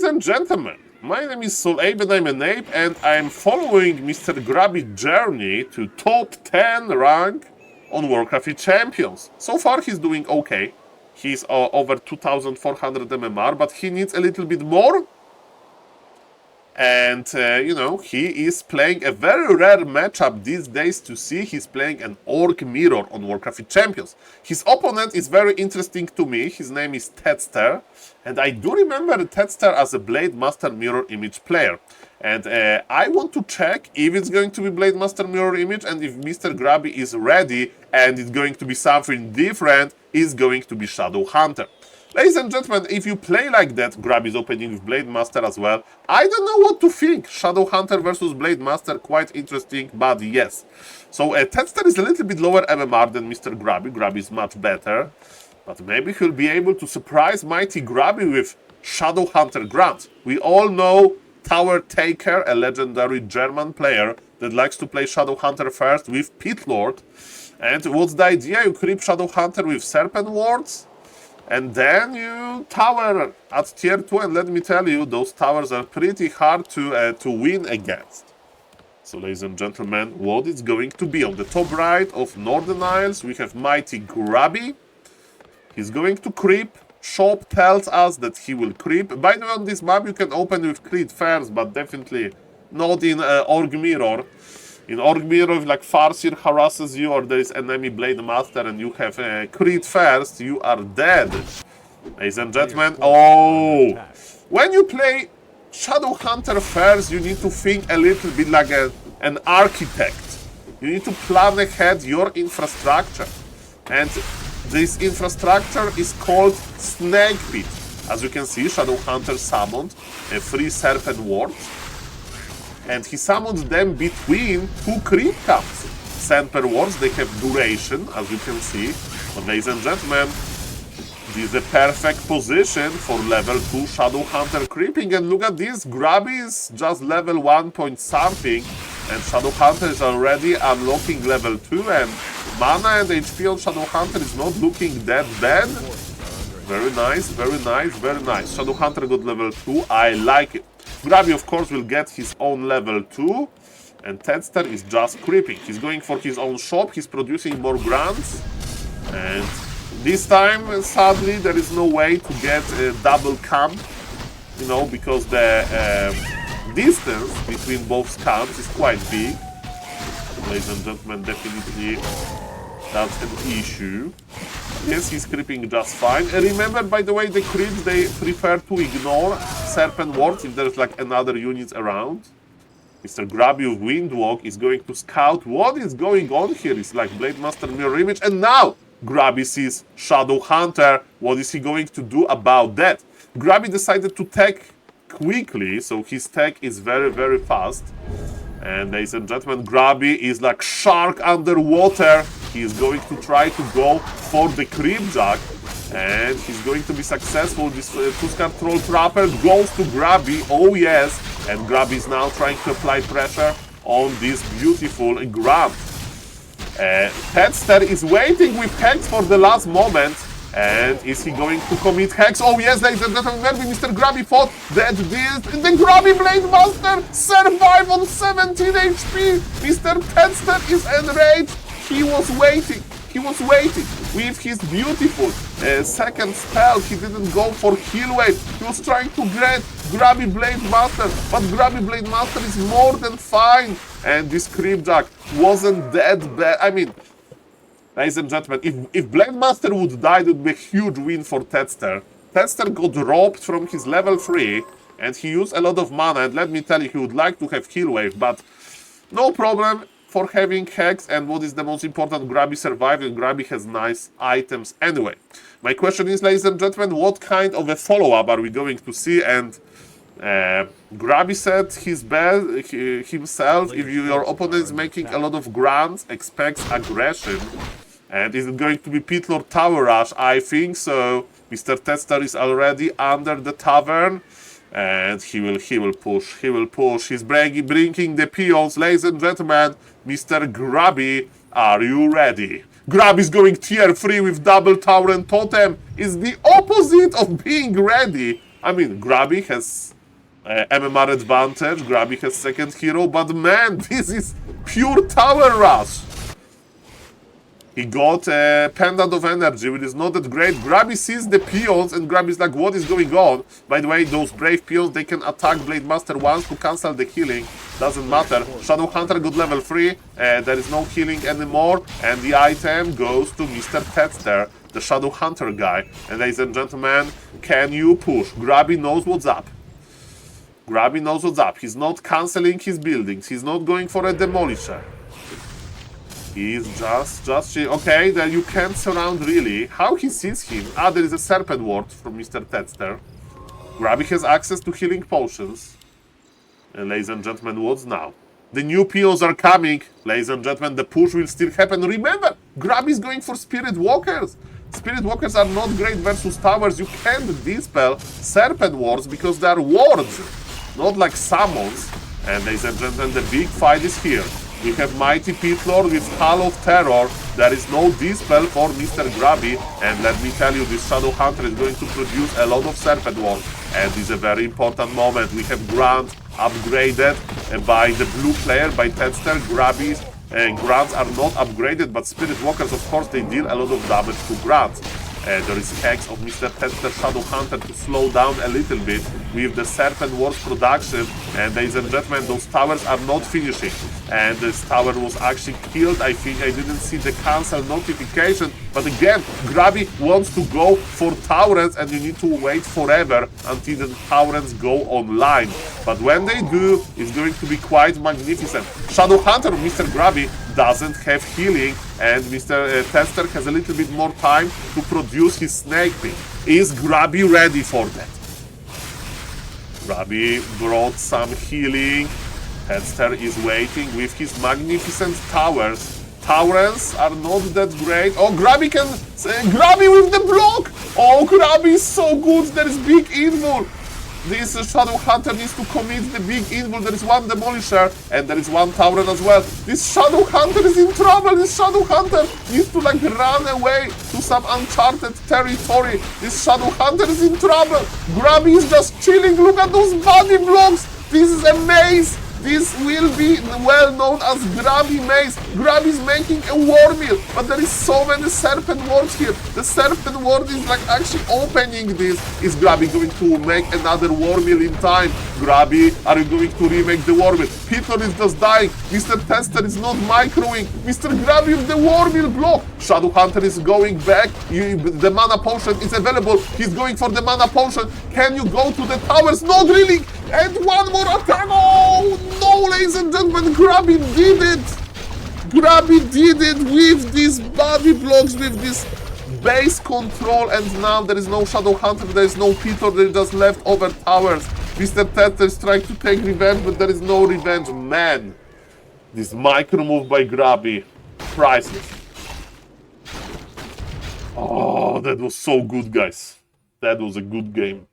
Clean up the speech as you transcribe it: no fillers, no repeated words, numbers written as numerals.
and gentlemen, my name is SaulApeMan, I'm an ape, and I'm following Mr. Grubby's journey to top 10 rank on Warcraft Champions. So far he's doing okay. He's over 2400 MMR, but he needs a little bit more. And, you know, he is playing a very rare matchup these days to see. He's playing an Orc Mirror on Warcraft Champions. His opponent is very interesting to me. His name is Tedster. And I do remember Tedster as a Blade Master Mirror Image player. And I want to check if it's going to be Blade Master Mirror Image and if Mr. Grubby is ready and it's going to be something different, is going to be Shadow Hunter. Ladies and gentlemen, if you play like that, Grubby is opening with Blade Master as well. I don't know what to think. Shadow Hunter versus Blade Master, quite interesting, but yes. So Tedster is a little bit lower MMR than Mr. Grubby. Grubby is much better. But maybe he'll be able to surprise mighty Grubby with Shadow Hunter Grant. We all know Tower Taker, a legendary German player that likes to play Shadow Hunter first with Pit Lord. And what's the idea? You creep Shadow Hunter with Serpent Wards, and then you tower at tier 2, and let me tell you, those towers are pretty hard to win against. So, ladies and gentlemen, what is going to be? On the top right of Northern Isles, we have mighty Grubby. He's going to creep. Shop tells us that he will creep. By the way, on this map, you can open with Creed first, but definitely not in Org Mirror. In Org Mirror, if like Farseer harasses you or there is enemy Blade Master and you have Creed first, you are dead. Ladies and gentlemen, oh! When you play Shadow Hunter first, you need to think a little bit like an architect. You need to plan ahead your infrastructure. And this infrastructure is called Snake Pit. As you can see, Shadow Hunter summoned 3 Serpent Wards. And he summoned them between 2 creep camps. Serpent Wards, they have duration, as you can see. But ladies and gentlemen, this is a perfect position for level 2 Shadow Hunter creeping. And look at this, Grubby is just level 1 point something. And Shadow Hunter is already unlocking level 2. And mana and HP on Shadow Hunter is not looking that bad. Very nice, very nice, very nice. Shadow Hunter got level 2, I like it. Grubby, of course, will get his own level 2, and Tedster is just creeping. He's going for his own shop, he's producing more grants, and this time, sadly, there is no way to get a double camp, you know, because the distance between both camps is quite big. Ladies and gentlemen, definitely that's an issue. Yes, he's creeping just fine. And remember, by the way, the creeps, they prefer to ignore Serpent Wards if there's like another unit around. Mr. Grubby of Windwalk is going to scout what is going on here. It's like Blade Master Mirror Image. And now Grubby sees Shadow Hunter. What is he going to do about that? Grubby decided to tech quickly, so his tech is very, very fast. And ladies and gentlemen, Grubby is like shark underwater. He is going to try to go for the creep jack. And he's going to be successful. This Tuskar Troll Trapper goes to Grubby. Oh yes. And Grubby is now trying to apply pressure on this beautiful grab. Tedster is waiting with Hex for the last moment. And is he going to commit Hex? Oh yes, ladies and gentlemen, maybe Mr. Grubby thought that the Grubby Blade Master survived on 17 HP. Mr. Tedster is enraged. He was waiting. He was waiting with his beautiful second spell. He didn't go for heal wave. He was trying to get Grubby Blade Master, but Grubby Blade Master is more than fine. And this creep jack wasn't that bad. I mean, ladies and gentlemen, if Blade Master would die, it would be a huge win for Tedster. Tedster got robbed from his level 3, and he used a lot of mana, and let me tell you, he would like to have Heal Wave, but no problem for having Hex, and what is the most important, Grubby survived, and Grubby has nice items anyway. My question is, ladies and gentlemen, what kind of a follow-up are we going to see? And Grubby said himself, if your opponent is making a lot of grants, expects aggression. And is it going to be Pit Lord Tower Rush? I think so. Mr. Tedster is already under the tavern. And he will push. He's bringing the peons. Ladies and gentlemen, Mr. Grubby, are you ready? Grubby is going tier 3 with double tower and totem. Is the opposite of being ready. I mean, Grubby has MMR advantage, Grubby has second hero, but man, this is pure tower rush. He got a Pendant of Energy, which is not that great. Grubby sees the peons, and Grubby is like, what is going on? By the way, those brave peons, they can attack Blade Master once to cancel the healing. Doesn't matter. Shadow Hunter got level 3. There is no healing anymore. And the item goes to Mr. Tetster, the Shadow Hunter guy. And ladies and gentlemen, can you push? Grubby knows what's up. Grubby knows what's up. He's not canceling his buildings. He's not going for a Demolisher. He's just okay, then you can't surround really. How he sees him? Ah, there is a Serpent Ward from Mr. Tetster. Grubby has access to healing potions. And ladies and gentlemen, what's now? The new peons are coming. Ladies and gentlemen, the push will still happen. Remember, Grubby is going for Spirit Walkers. Spirit Walkers are not great versus towers. You can't dispel Serpent Wards because they are wards, not like summons. And ladies and gentlemen, the big fight is here. We have Mighty Pit Lord with Hall of Terror. There is no dispel for Mr. Grubby. And let me tell you, this Shadow Hunter is going to produce a lot of Serpent Wards. And it's a very important moment. We have Grant upgraded by the blue player, by Tetster. Grubby's Grants are not upgraded, but Spirit Walkers, of course, they deal a lot of damage to Grants. There is Hex of Mr. Tetster Shadow Hunter to slow down a little bit with the Serpent Wars production. And ladies and gentlemen, those towers are not finishing. And this tower was actually killed, I think. I didn't see the cancel notification. But again, Grubby wants to go for towers, and you need to wait forever until the towers go online. But when they do, it's going to be quite magnificent. Shadow Hunter of Mr. Grubby doesn't have healing, and Mr. Tetster has a little bit more time to produce his Snake Pit. Is Grubby ready for that? Grubby brought some healing. Tetster is waiting with his magnificent towers. Towers are not that great. Oh, Grubby can... Grubby with the block! Oh, Grubby is so good. There is big invul. This Shadow Hunter needs to commit the big invul. There is one Demolisher, and there is one tower as well. This Shadow Hunter is in trouble. This Shadow Hunter needs to like run away to some uncharted territory. This Shadow Hunter is in trouble. Grubby is just chilling. Look at those body blocks. This is a maze. This will be well known as Grubby Maze. Grubby is making a war mill, but there is so many Serpent Wards here. The Serpent Ward is like actually opening this. Is Grubby going to make another war mill in time? Grubby, are you going to remake the war mill? Peter is just dying. Mr. Tetster is not microing. Mr. Grubby with the war mill block. Shadow Hunter is going back. The mana potion is available. He's going for the mana potion. Can you go to the towers? Not really. And one more attack. Oh no, ladies and gentlemen, Grubby did it. Grubby did it with these body blocks, with this base control, and now there is no Shadow Hunter, there is no Peter, there is just leftover towers. Mr. Tetster is trying to take revenge, but there is no revenge. Man, this micro move by Grubby, priceless. Oh, that was so good, guys. That was a good game.